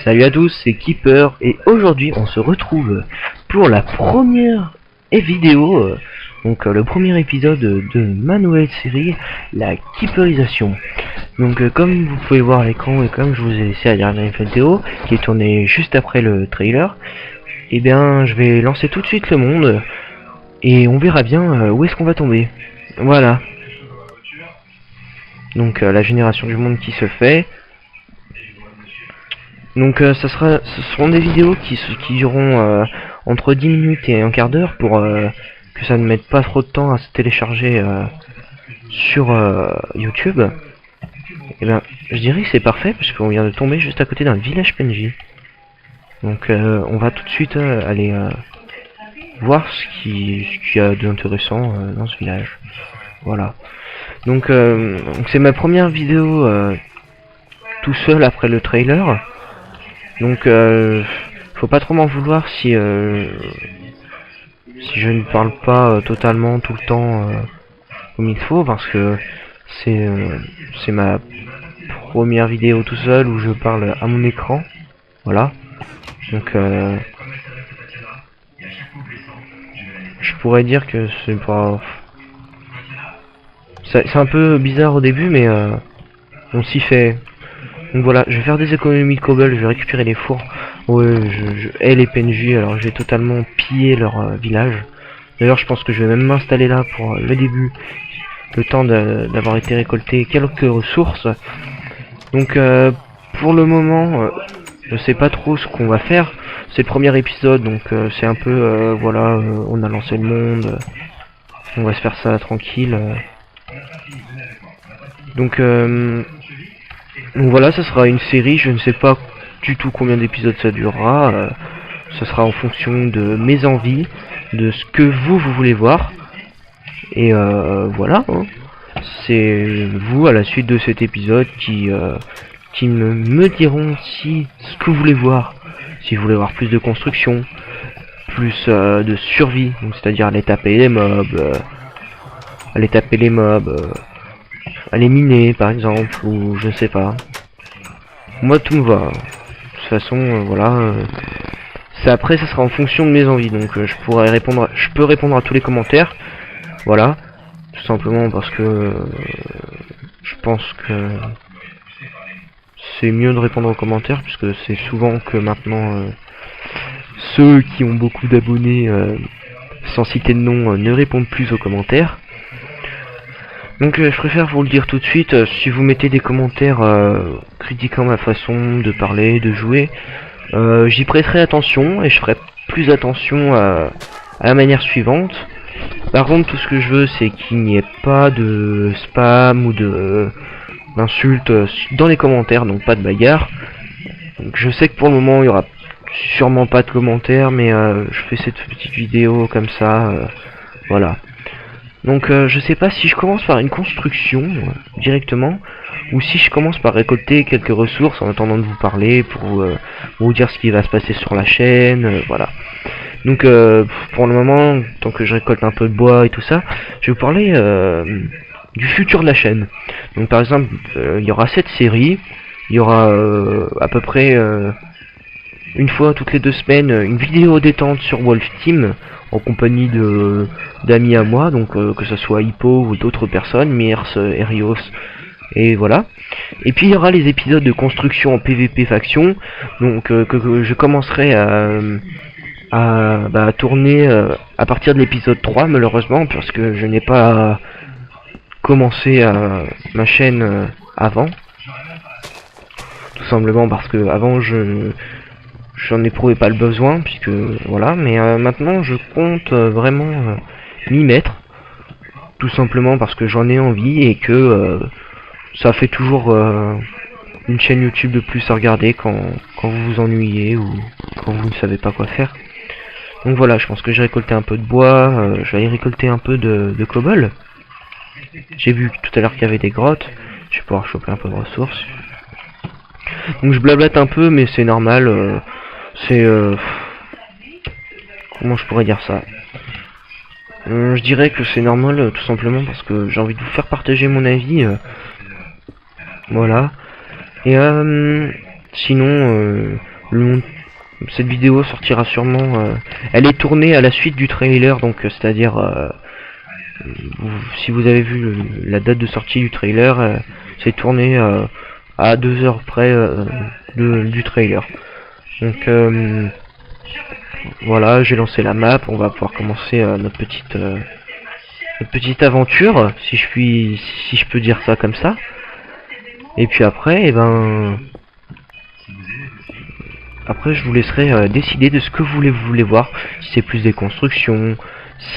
Salut à tous, c'est Keeper et aujourd'hui on se retrouve pour la première vidéo, le premier épisode de ma nouvelle série, la Keeperisation. Donc comme vous pouvez voir à l'écran et comme je vous ai laissé la dernière vidéo qui est tournée juste après le trailer, et bien je vais lancer tout de suite le monde et on verra bien où est-ce qu'on va tomber. Voilà. Donc la génération du monde qui se fait. Donc ce seront des vidéos qui dureront entre 10 minutes et un quart d'heure pour que ça ne mette pas trop de temps à se télécharger sur YouTube. Et bien je dirais que c'est parfait parce qu'on vient de tomber juste à côté d'un village PNJ. Donc on va tout de suite aller voir ce qu'il y a d'intéressant dans ce village. Voilà. Donc c'est ma première vidéo tout seul après le trailer. Donc faut pas trop m'en vouloir si je ne parle pas totalement tout le temps comme il faut, parce que c'est ma première vidéo tout seul où je parle à mon écran. Voilà. Donc je pourrais dire que c'est pas... C'est un peu bizarre au début, mais on s'y fait. Donc voilà, je vais faire des économies de cobble, je vais récupérer les fours. Ouais, je hais les PNJ, alors j'ai totalement pillé leur village. D'ailleurs, je pense que je vais même m'installer là pour le début, le temps d'avoir été récolté quelques ressources. Donc pour le moment, je sais pas trop ce qu'on va faire. C'est le premier épisode, donc c'est un peu, voilà, on a lancé le monde. On va se faire ça tranquille. Donc voilà, ça sera une série, je ne sais pas du tout combien d'épisodes ça durera, ce sera en fonction de mes envies, de ce que vous voulez voir, et voilà, hein. C'est vous à la suite de cet épisode qui me diront si ce que vous voulez voir, si vous voulez voir plus de construction, plus de survie, c'est-à-dire aller taper les mobs, aller miner par exemple, ou je sais pas. Moi tout me va. De toute façon, voilà. Après ça sera en fonction de mes envies, donc je peux répondre à tous les commentaires. Voilà. Tout simplement parce que je pense que c'est mieux de répondre aux commentaires, puisque c'est souvent que maintenant ceux qui ont beaucoup d'abonnés, sans citer de nom, ne répondent plus aux commentaires. Donc je préfère vous le dire tout de suite, si vous mettez des commentaires critiquant ma façon de parler, de jouer, j'y prêterai attention et je ferai plus attention à la manière suivante. Par contre, tout ce que je veux, c'est qu'il n'y ait pas de spam ou d'insultes dans les commentaires, donc pas de bagarre. Donc je sais que pour le moment, il y aura sûrement pas de commentaires, mais je fais cette petite vidéo comme ça, voilà. Donc je sais pas si je commence par une construction directement, ou si je commence par récolter quelques ressources en attendant de vous parler pour vous dire ce qui va se passer sur la chaîne, voilà. Donc pour le moment, tant que je récolte un peu de bois et tout ça, je vais vous parler du futur de la chaîne. Donc par exemple, il y aura cette série, il y aura à peu près une fois toutes les 2 semaines une vidéo détente sur Wolf Team en compagnie d'amis à moi, donc que ce soit Hippo ou d'autres personnes, Mirs, Erios, et voilà. Et puis il y aura les épisodes de construction en PVP faction, donc que je commencerai à tourner à partir de l'épisode 3 malheureusement, parce que je n'ai pas commencé ma chaîne avant. Tout simplement parce que avant j'en éprouvais pas le besoin, puisque voilà, mais maintenant je compte vraiment m'y mettre, tout simplement parce que j'en ai envie et que ça fait toujours une chaîne YouTube de plus à regarder quand vous vous ennuyez ou quand vous ne savez pas quoi faire. Donc voilà, je pense que j'ai récolté un peu de bois, je vais aller récolter un peu de cobble. J'ai vu tout à l'heure qu'il y avait des grottes, je vais pouvoir choper un peu de ressources. Donc je blablate un peu, mais c'est normal. C'est comment je pourrais dire ça, je dirais que c'est normal, tout simplement parce que j'ai envie de vous faire partager mon avis, voilà. Et Sinon, cette vidéo sortira sûrement... elle est tournée à la suite du trailer, donc c'est-à-dire... si vous avez vu la date de sortie du trailer, c'est tourné à 2 heures près du trailer. Donc voilà, j'ai lancé la map, on va pouvoir commencer notre petite aventure, si je peux dire ça comme ça. Et puis après, après je vous laisserai décider de ce que vous voulez voir, si c'est plus des constructions,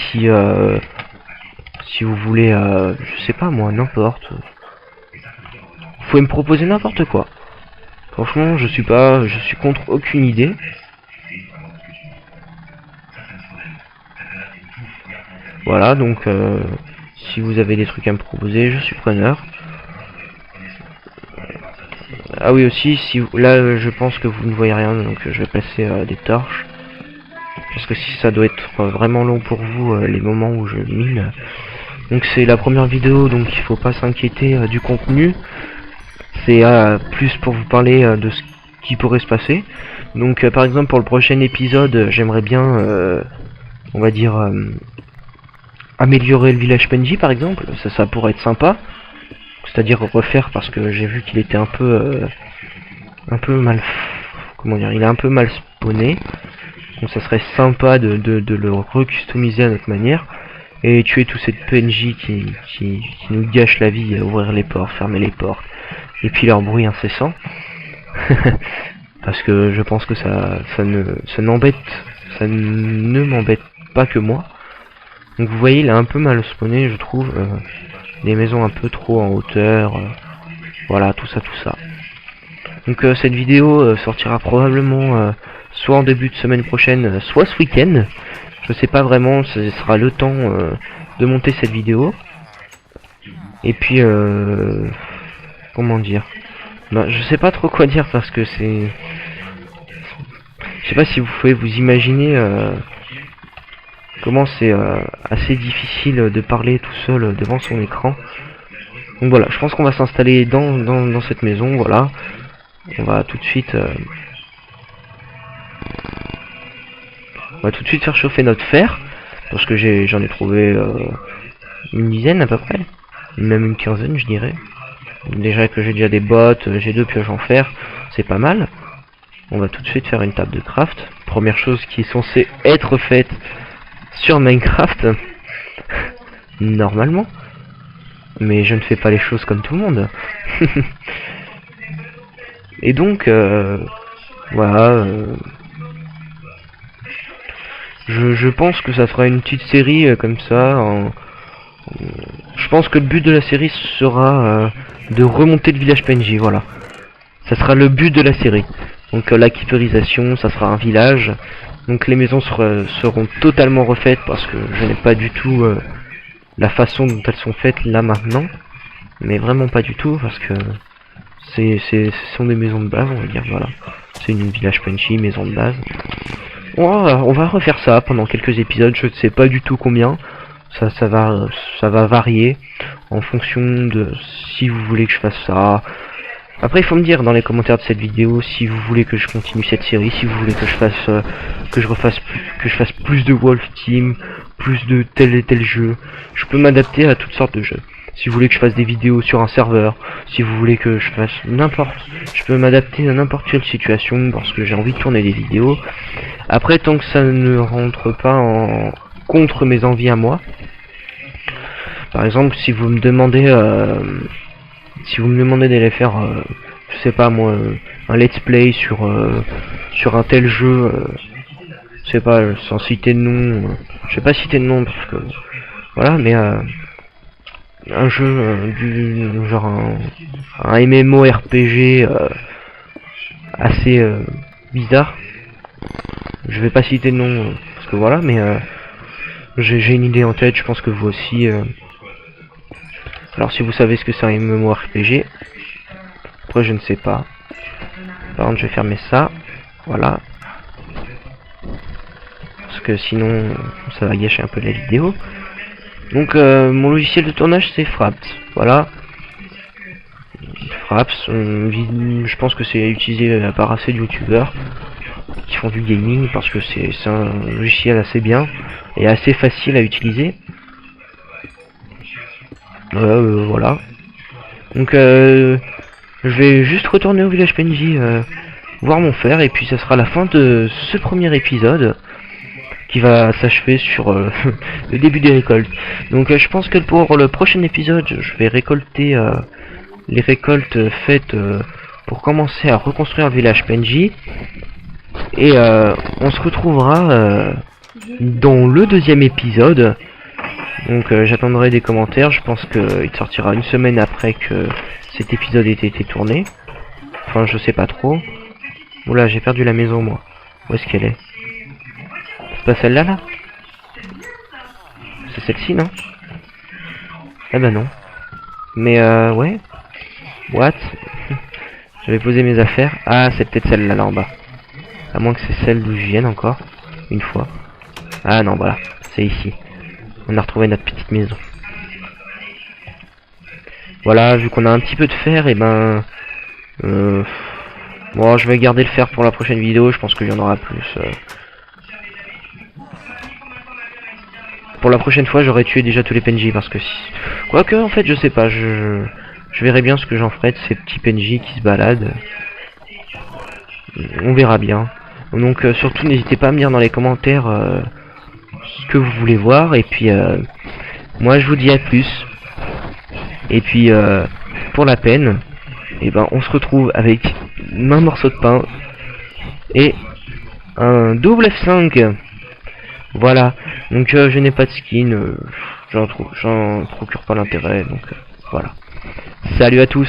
si vous voulez, je sais pas moi, n'importe. Vous pouvez me proposer n'importe quoi. Franchement, je suis contre aucune idée. Voilà, donc si vous avez des trucs à me proposer, je suis preneur. Ah oui aussi, là je pense que vous ne voyez rien, donc je vais passer des torches. Parce que si ça doit être vraiment long pour vous les moments où je mine. Donc c'est la première vidéo, donc il faut pas s'inquiéter du contenu. C'est plus pour vous parler de ce qui pourrait se passer. Donc par exemple pour le prochain épisode, j'aimerais bien, on va dire, améliorer le village PNJ par exemple. Ça pourrait être sympa. C'est-à-dire refaire, parce que j'ai vu qu'il était un peu mal, comment dire, il est un peu mal spawné. Donc ça serait sympa de le recustomiser à notre manière. Et tuer tous ces PNJ qui nous gâchent la vie, ouvrir les portes, fermer les portes. Et puis leur bruit incessant. Parce que je pense que ça ne m'embête pas que moi. Donc vous voyez, il est un peu mal spawné, je trouve. Des maisons un peu trop en hauteur. Voilà, tout ça. Donc cette vidéo sortira probablement soit en début de semaine prochaine, soit ce week-end. Je sais pas vraiment, ce sera le temps de monter cette vidéo. Et puis, comment dire, je sais pas trop quoi dire parce que c'est... Je sais pas si vous pouvez vous imaginer comment c'est assez difficile de parler tout seul devant son écran. Donc voilà, je pense qu'on va s'installer dans cette maison, voilà. On va tout de suite... on va tout de suite faire chauffer notre fer, parce que j'en ai trouvé une dizaine à peu près, même une quinzaine je dirais. Déjà que j'ai déjà des bottes, j'ai 2 pioches en fer, c'est pas mal. On va tout de suite faire une table de craft, première chose qui est censée être faite sur Minecraft, normalement. Mais je ne fais pas les choses comme tout le monde. Et donc, voilà... Je pense que ça fera une petite série comme ça. Je pense que le but de la série sera de remonter le village PNJ, voilà. Ça sera le but de la série. Donc la keeperisation, ça sera un village. Donc les maisons seront totalement refaites parce que je n'ai pas du tout la façon dont elles sont faites là maintenant. Mais vraiment pas du tout parce que ce sont des maisons de base, on va dire, voilà. C'est une village PNJ, maison de base. On va refaire ça pendant quelques épisodes, je ne sais pas du tout combien. Ça va varier en fonction de si vous voulez que je fasse ça. Après il faut me dire dans les commentaires de cette vidéo si vous voulez que je continue cette série, si vous voulez que je fasse que je fasse plus de Wolf Team, plus de tel et tel jeu. Je peux m'adapter à toutes sortes de jeux. Si vous voulez que je fasse des vidéos sur un serveur, si vous voulez que je fasse n'importe, je peux m'adapter à n'importe quelle situation parce que j'ai envie de tourner des vidéos. Après, tant que ça ne rentre pas contre mes envies à moi. Par exemple, si vous me demandez d'aller faire, je sais pas moi, un let's play sur un tel jeu, je sais pas, sans citer de nom, je sais pas citer de nom parce que voilà, mais un jeu du genre un MMORPG assez bizarre. Je vais pas citer de nom parce que voilà, mais j'ai une idée en tête, je pense que vous aussi. Alors si vous savez ce que c'est un MMORPG, après je ne sais pas. Par contre je vais fermer ça, voilà. Parce que sinon ça va gâcher un peu la vidéo. Donc mon logiciel de tournage c'est Fraps, voilà. Fraps. Je pense que c'est utilisé par assez de youtubeurs qui font du gaming parce que c'est un logiciel assez bien et assez facile à utiliser. Voilà. Donc je vais juste retourner au village PNJ voir mon frère et puis ça sera la fin de ce premier épisode qui va s'achever sur le début des récoltes. Donc je pense que pour le prochain épisode je vais récolter les récoltes faites pour commencer à reconstruire le village PNJ. Et on se retrouvera dans le deuxième épisode. Donc j'attendrai des commentaires. Je pense qu'il sortira une semaine après que cet épisode ait été tourné. Enfin je sais pas trop. Oula, j'ai perdu la maison moi. Où est-ce qu'elle est? C'est pas celle-là là? C'est celle-ci non? Ah bah non. Mais ouais. What? J'avais posé mes affaires. Ah c'est peut-être celle-là là en bas. À moins que c'est celle d'où je vienne encore. Une fois. Ah non voilà. C'est ici. On a retrouvé notre petite maison. Voilà, vu qu'on a un petit peu de fer, et ben... bon, je vais garder le fer pour la prochaine vidéo. Je pense qu'il y en aura plus. Pour la prochaine fois, j'aurais tué déjà tous les PNJ parce que si... Quoique, en fait, je sais pas. Je verrai bien ce que j'en ferai de ces petits PNJ qui se baladent. On verra bien. Donc, surtout, n'hésitez pas à me dire dans les commentaires ce que vous voulez voir. Et puis, moi, je vous dis à plus. Et puis, pour la peine, et ben, on se retrouve avec un morceau de pain et un double F5. Voilà. Donc, je n'ai pas de skin. J'en procure pas l'intérêt. Donc, voilà. Salut à tous.